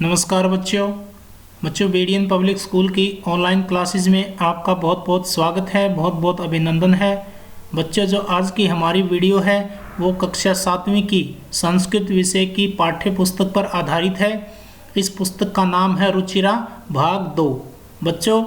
नमस्कार बच्चों बेडियन public school की ऑनलाइन क्लासेस में आपका बहुत बहुत स्वागत है, बहुत बहुत अभिनंदन है। बच्चों, जो आज की हमारी वीडियो है वो कक्षा 7वीं की संस्कृत विषय की पाठ्य पुस्तक पर आधारित है। इस पुस्तक का नाम है रुचिरा भाग 2। बच्चों,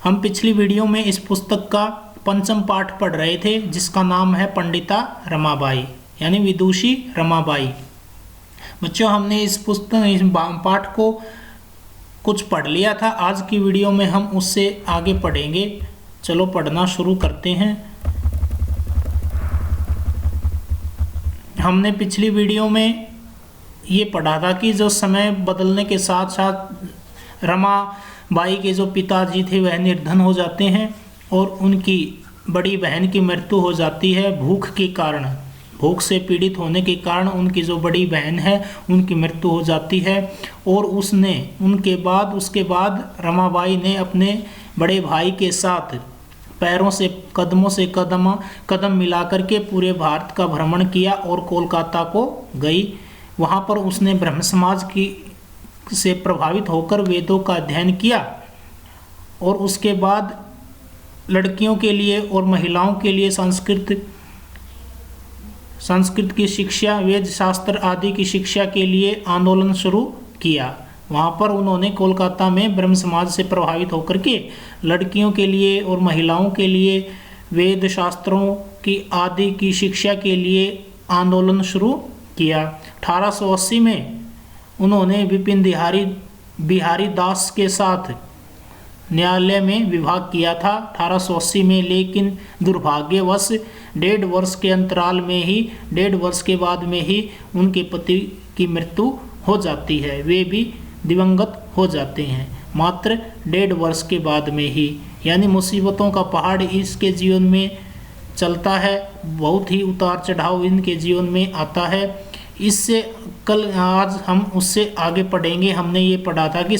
हम पिछली वीडियो में इस पुस्तक का पंचम पाठ पढ़ रहे थे जिसका नाम है पंडिता रमाबाई यानी विदुषी रमाबाई। बच्चों, हमने इस पाठ को कुछ पढ़ लिया था। आज की वीडियो में हम उससे आगे पढ़ेंगे। चलो पढ़ना शुरू करते हैं। हमने पिछली वीडियो में ये पढ़ा था कि जो समय बदलने के साथ साथ रमाबाई के जो पिताजी थे वह निर्धन हो जाते हैं और उनकी बड़ी बहन की मृत्यु हो जाती है भूख के कारण। भूख से पीड़ित होने के कारण उनकी जो बड़ी बहन है उनकी मृत्यु हो जाती है और उसके बाद रमाबाई ने अपने बड़े भाई के साथ कदमों से कदम मिलाकर के पूरे भारत का भ्रमण किया और कोलकाता को गई। वहाँ पर उसने ब्रह्म समाज से प्रभावित होकर वेदों का अध्ययन किया और उसके बाद लड़कियों के लिए और महिलाओं के लिए संस्कृत की शिक्षा, वेद शास्त्र आदि की शिक्षा के लिए आंदोलन शुरू किया। वहाँ पर उन्होंने कोलकाता में ब्रह्म समाज से प्रभावित होकर के लड़कियों के लिए और महिलाओं के लिए वेद शास्त्रों की आदि की शिक्षा के लिए आंदोलन शुरू किया। 1880 में उन्होंने विपिन बिहारी दास के साथ न्यायालय में विवाह किया था 1880 में, लेकिन दुर्भाग्यवश 1.5 वर्ष के अंतराल में ही 1.5 वर्ष के बाद में ही उनके पति की मृत्यु हो जाती है। वे भी दिवंगत हो जाते हैं मात्र 1.5 वर्ष के बाद में ही। यानी मुसीबतों का पहाड़ इसके जीवन में चलता है, बहुत ही उतार चढ़ाव इनके जीवन में आता है। आज हम उससे आगे पढ़ेंगे। हमने ये पढ़ा था कि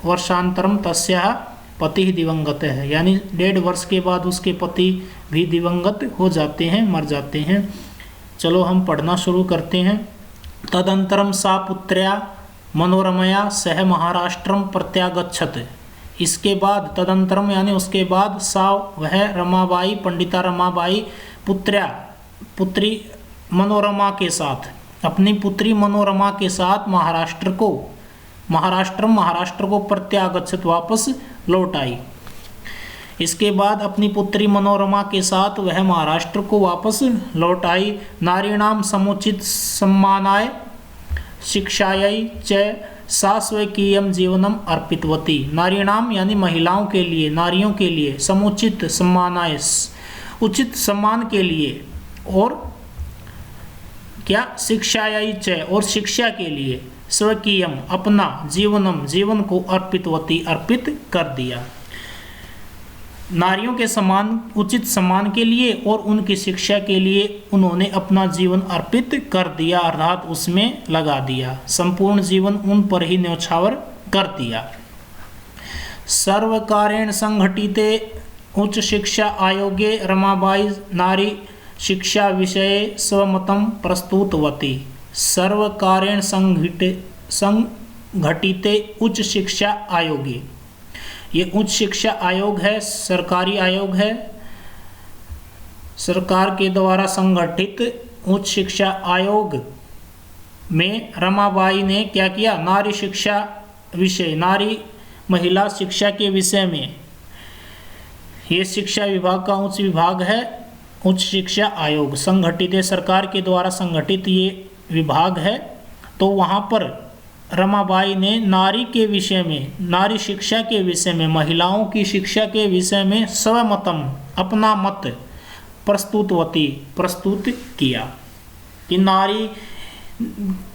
वर्षांतरम तस्याः पति दिवंगत है, यानी 1.5 वर्ष के बाद उसके पति भी दिवंगत हो जाते हैं, मर जाते हैं। चलो हम पढ़ना शुरू करते हैं। तदंतरम सा पुत्र्या मनोरमया सह महाराष्ट्रम प्रत्यागच्छत। इसके बाद तदंतरम यानी उसके बाद सा वह रमाबाई, पंडिता रमाबाई पुत्री मनोरमा के साथ, अपनी पुत्री मनोरमा के साथ महाराष्ट्र को प्रत्यागच्छत वापस लौट आई। इसके बाद अपनी पुत्री मनोरमा के साथ वह महाराष्ट्र को वापस लौट आई। नारीणाम समुचित सम्मानाय शिक्षायै च सा स्वकीयं जीवनम अर्पितवती। नारीणाम यानी महिलाओं के लिए, नारियों के लिए, समुचित सम्मानाय उचित सम्मान के लिए और क्या शिक्षायै च और शिक्षा के लिए स्वकीयम अपना जीवन को अर्पित कर दिया। नारियों के उचित सम्मान के लिए और उनकी शिक्षा के लिए उन्होंने अपना जीवन अर्पित कर दिया, अर्थात उसमें लगा दिया। संपूर्ण जीवन उन पर ही न्यौछावर कर दिया। सर्वकारेण संघटिते उच्च शिक्षा आयोगे रमाबाई नारी शिक्षा विषये स्वमतं प्रस्तुतवती। सर्वकारेण संघटिते उच्च शिक्षा आयोगे, ये उच्च शिक्षा आयोग है, सरकारी आयोग है। सरकार के द्वारा संगठित उच्च शिक्षा आयोग में रमाबाई ने क्या किया? नारी शिक्षा विषय, नारी महिला शिक्षा के विषय में, ये शिक्षा विभाग का उच्च विभाग है उच्च शिक्षा आयोग। संगठित है, सरकार के द्वारा संगठित ये विभाग है। तो वहाँ पर रमाबाई ने नारी के विषय में, नारी शिक्षा के विषय में, महिलाओं की शिक्षा के विषय में स्वमतम अपना मत प्रस्तुत किया कि नारी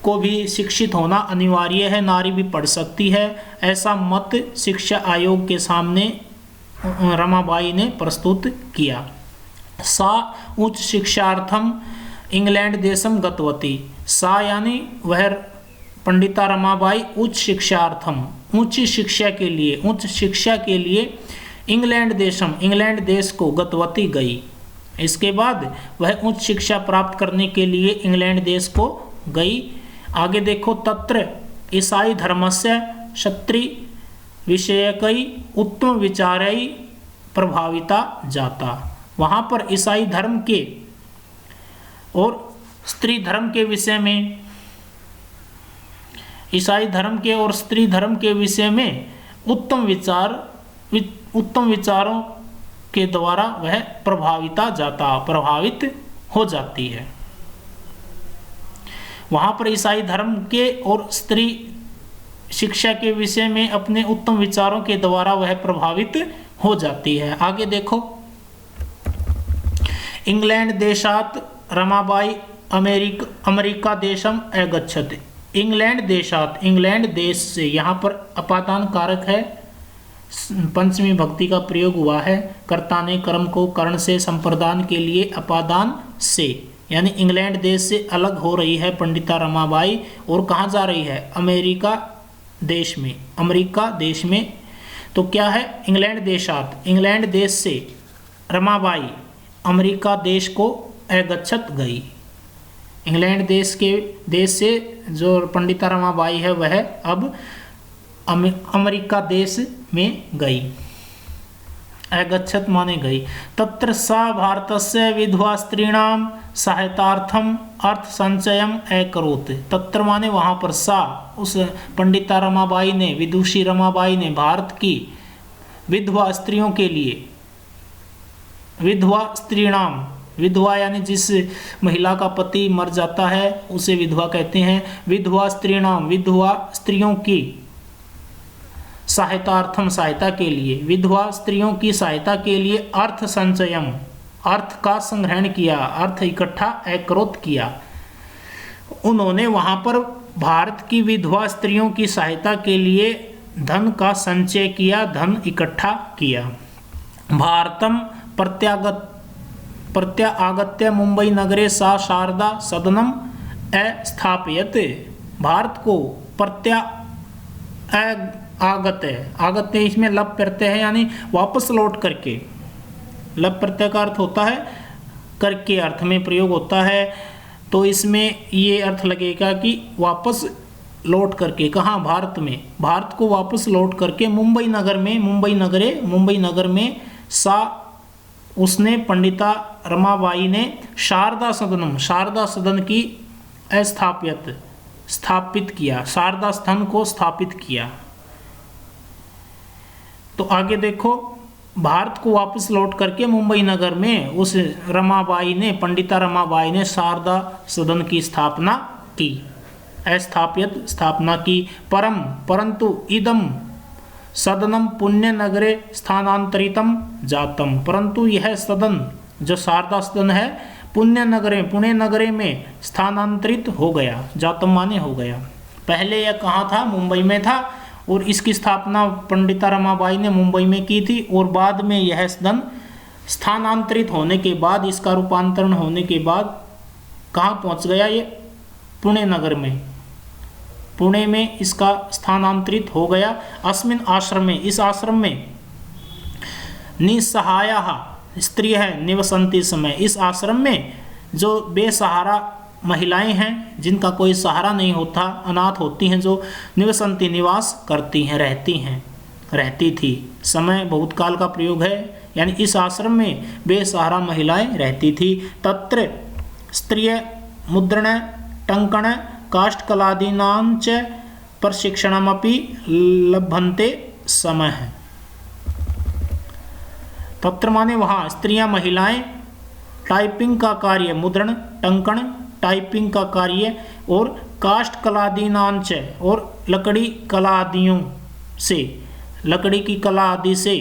को भी शिक्षित होना अनिवार्य है, नारी भी पढ़ सकती है। ऐसा मत शिक्षा आयोग के सामने रमाबाई ने प्रस्तुत किया। सा उच्च शिक्षार्थम इंग्लैंड देशम गतवती। सा यानी वह पंडिता रमाबाई उच्च शिक्षार्थम, उच्च शिक्षा के लिए इंग्लैंड देश को गतवती गई। इसके बाद वह उच्च शिक्षा प्राप्त करने के लिए इंग्लैंड देश को गई। आगे देखो, तत्र ईसाई धर्मस्य क्षत्रिय विषयकै उत्तम विचारै प्रभाविता जाता। वहाँ पर ईसाई धर्म के और स्त्री धर्म के विषय में, ईसाई धर्म के और स्त्री धर्म के विषय में उत्तम विचारों के द्वारा वह प्रभावित हो जाती है। वहाँ पर ईसाई धर्म के और स्त्री शिक्षा के विषय में अपने उत्तम विचारों के द्वारा वह प्रभावित हो जाती है। आगे देखो, इंग्लैंड देशात रमाबाई अमेरिका देशम अगच्छत। इंग्लैंड देशात, इंग्लैंड देश से, यहाँ पर अपादान कारक है, पंचमी भक्ति का प्रयोग हुआ है। कर्ता ने कर्म को कर्ण से संप्रदान के लिए अपादान से, यानी इंग्लैंड देश से अलग हो रही है पंडिता रमाबाई और कहाँ जा रही है? अमेरिका देश में, अमेरिका देश में। तो क्या है? इंग्लैंड देशात, इंग्लैंड देश से रमाबाई अमेरिका देश को अगच्छत गई। इंग्लैंड देश से जो पंडिता रमाबाई है वह अब अमेरिका देश में गई। अगच्छत माने गई। तत्र सा भारतस्य विधवा स्त्रीणाम सहायतार्थम अर्थ संचयम अकरोत्। तत्र माने वहाँ पर सा, उस पंडिता रमाबाई ने, विदुषी रमाबाई ने भारत की विधवा स्त्रियों के लिए, विधवा स्त्रीणाम, विधवा यानी जिस महिला का पति मर जाता है उसे विधवा कहते हैं। विधवा स्त्रीणाम, विधवा स्त्रियों की सहायतार्थम, सहायता के लिए, विधवा स्त्रियों की सहायता के लिए अर्थ संचयम, अर्थ का संग्रहण किया, अर्थ इकट्ठा अकरोत् किया। उन्होंने वहाँ पर भारत की विधवा स्त्रियों की सहायता के लिए धन का संचय किया, धन इकट्ठा किया। भारतम प्रत्यागत्य मुंबई नगरे सा शारदा सदनम अस्थापयत। भारत को आगत्य इसमें लप प्रत्यय है, यानी वापस लौट करके। लप प्रत्यय का अर्थ होता है करके, अर्थ में प्रयोग होता है। तो इसमें ये अर्थ लगेगा कि वापस लौट करके। कहाँ? भारत में। भारत को वापस लौट करके मुंबई नगर में, मुंबई नगर में सा, उसने पंडिता रमाबाई ने शारदा सदनम, शारदा सदन की स्थापित किया, शारदा सदन को स्थापित किया। तो आगे देखो, भारत को वापस लौट करके मुंबई नगर में उस रमाबाई ने, पंडिता रमाबाई ने शारदा सदन की स्थापना की, अस्थापित स्थापना की। परंतु इदम सदनम पुण्य नगरे स्थानांतरितम जातम। परंतु यह सदन, जो शारदा सदन है, पुण्य नगरे में स्थानांतरित हो गया। जातम माने हो गया। पहले यह कहाँ था? मुंबई में था, और इसकी स्थापना पंडिता रमाबाई ने मुंबई में की थी, और बाद में यह सदन स्थानांतरित होने के बाद, इसका रूपांतरण होने के बाद कहाँ पहुँच गया? ये पुणे नगर में, पुणे में इसका स्थानांतरित हो गया। अस्मिन आश्रम में, इस आश्रम में निसहाया स्त्री है निवसंती समय, इस आश्रम में जो बेसहारा महिलाएं हैं, जिनका कोई सहारा नहीं होता, अनाथ होती हैं, जो निवसंती निवास करती हैं, रहती थी। समय भूतकाल का प्रयोग है, यानी इस आश्रम में बेसहारा महिलाएं रहती थी। तत्र स्त्रिय मुद्रण टंकण काष्ठकलादीनांच प्रशिक्षणमपि लभन्ते समय। तत्र माने वहाँ स्त्रियां, महिलाएं टाइपिंग का कार्य, मुद्रण टंकण टाइपिंग का कार्य, और काष्ठ कलादीनांच, और लकड़ी कला आदियों से, लकड़ी की कला आदि से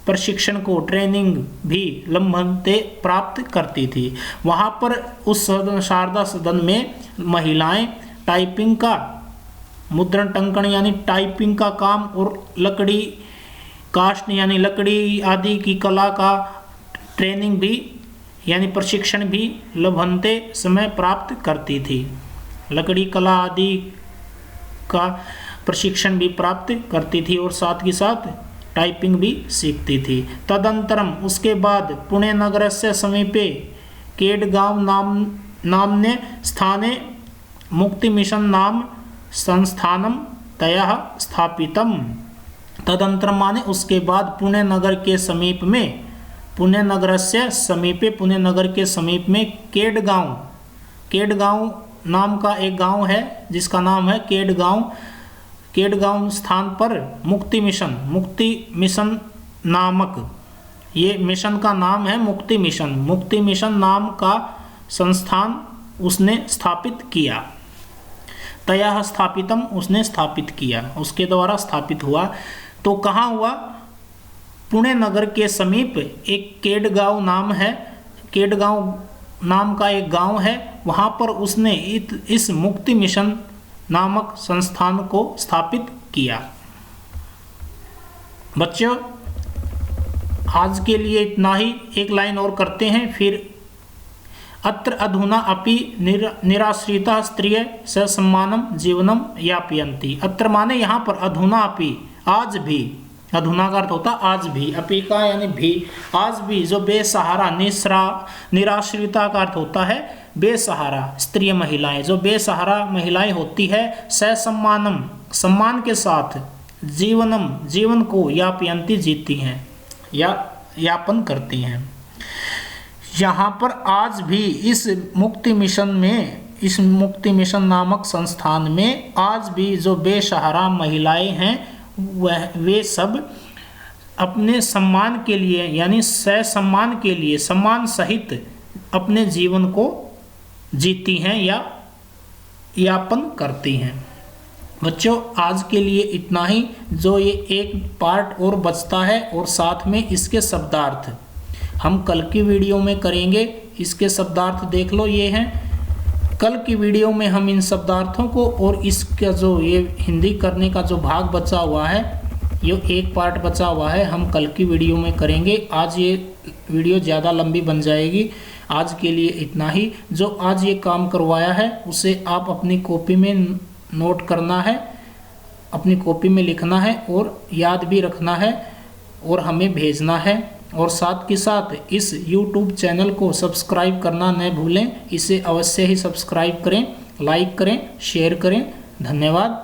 प्रशिक्षण को, ट्रेनिंग भी लम्भनते प्राप्त करती थी। वहाँ पर उस शारदा सदन में महिलाएं टाइपिंग का, मुद्रण टंकण यानी टाइपिंग का काम, और लकड़ी काष्ठ यानी लकड़ी आदि की कला का ट्रेनिंग भी, यानी प्रशिक्षण भी लभन्ते समय प्राप्त करती थी। लकड़ी कला आदि का प्रशिक्षण भी प्राप्त करती थी, और साथ ही साथ टाइपिंग भी सीखती थी। तदंतरम, उसके बाद पुणे नगर से समीपे केडगांव नाम्ने स्थाने मुक्ति मिशन नाम संस्थानम तयः स्थापितम। तदनंतरम माने उसके बाद पुणे नगर के समीप में, पुणे नगरस्य समीपे, पुणे नगर के समीप में केडगांव, केडगांव नाम का एक गांव है जिसका नाम है केडगांव। केडगांव स्थान पर मुक्ति मिशन नामक, ये मिशन का नाम है मुक्ति मिशन नाम का संस्थान उसने स्थापित किया। तया स्थापितम, उसने स्थापित किया, उसके द्वारा स्थापित हुआ। तो कहाँ हुआ? पुणे नगर के समीप एक केडगांव नाम है, केडगांव नाम का एक गांव है, वहाँ पर उसने इस मुक्ति मिशन नामक संस्थान को स्थापित किया। बच्चों आज के लिए इतना ही, एक लाइन और करते हैं फिर। अत्र अधुना अपि निराश्रिता स्त्रिय ससम्मानम जीवनम यापयन्ति। अत्र माने यहाँ पर, अधुना अपि, आज भी, अधुना का अर्थ होता आज भी, अपि का यानी भी, आज भी जो बेसहारा, निराश्रिता का अर्थ होता है बेसहारा स्त्री महिलाएं, जो बेसहारा महिलाएं होती है, ससम्मानम, सम्मान के साथ, जीवनम, जीवन को, यापयन्ति, जीती हैं या यापन करती हैं। यहाँ पर आज भी इस मुक्ति मिशन में, इस मुक्ति मिशन नामक संस्थान में आज भी जो बेसहारा महिलाएं हैं वे सब अपने सम्मान के लिए यानी ससम्मान के लिए, सम्मान सहित अपने जीवन को जीती हैं या यापन करती हैं। बच्चों आज के लिए इतना ही। जो ये एक पार्ट और बचता है और साथ में इसके शब्दार्थ हम कल की वीडियो में करेंगे। इसके शब्दार्थ देख लो, ये हैं। कल की वीडियो में हम इन शब्दार्थों को और इसका जो ये हिंदी करने का जो भाग बचा हुआ है, ये एक पार्ट बचा हुआ है, हम कल की वीडियो में करेंगे। आज ये वीडियो ज़्यादा लंबी बन जाएगी। आज के लिए इतना ही। जो आज ये काम करवाया है उसे आप अपनी कॉपी में नोट करना है, अपनी कॉपी में लिखना है और याद भी रखना है और हमें भेजना है। और साथ के साथ इस YouTube चैनल को सब्सक्राइब करना न भूलें। इसे अवश्य ही सब्सक्राइब करें, लाइक करें, शेयर करें। धन्यवाद।